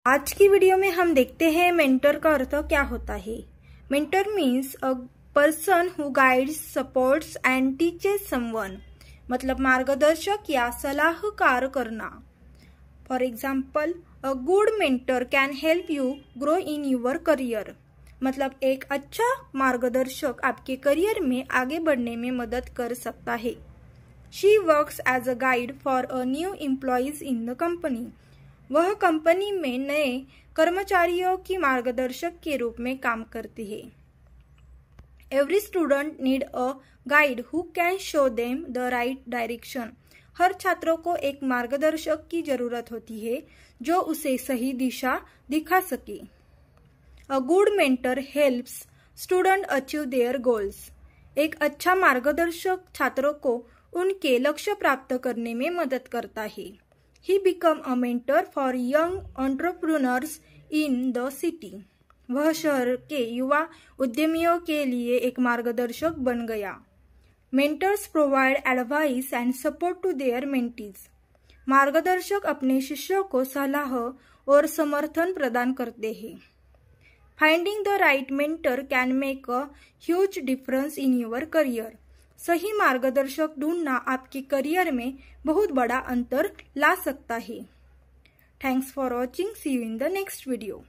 आज की वीडियो में हम देखते हैं मेंटर का अर्थ क्या होता है। Mentor means a person who guides, supports and teaches someone. मतलब मार्गदर्शक या सलाहकार करना। For example, a good mentor can help you grow in your career. मतलब एक अच्छा मार्गदर्शक आपके करियर में आगे बढ़ने में मदद कर सकता है। She works as a guide for a new employees in the company. वह कंपनी में नए कर्मचारियों की मार्गदर्शक के रूप में काम करती है। Every student need a guide who can show them the right direction. हर छात्रों को एक मार्गदर्शक की जरूरत होती है जो उसे सही दिशा दिखा सके। A good mentor helps student achieve their goals. एक अच्छा मार्गदर्शक छात्रों को उनके लक्ष्य प्राप्त करने में मदद करता है। He became a mentor for young entrepreneurs in the city. वह शहर के युवा उद्यमियों के लिए एक मार्गदर्शक बन गया। Mentors provide advice and support to their mentees. मार्गदर्शक अपने शिष्यों को सलाह और समर्थन प्रदान करते हैं। Finding the right mentor can make a huge difference in your career. सही मार्गदर्शक ढूंढना आपके करियर में बहुत बड़ा अंतर ला सकता है। Thanks for watching. See you in the next video.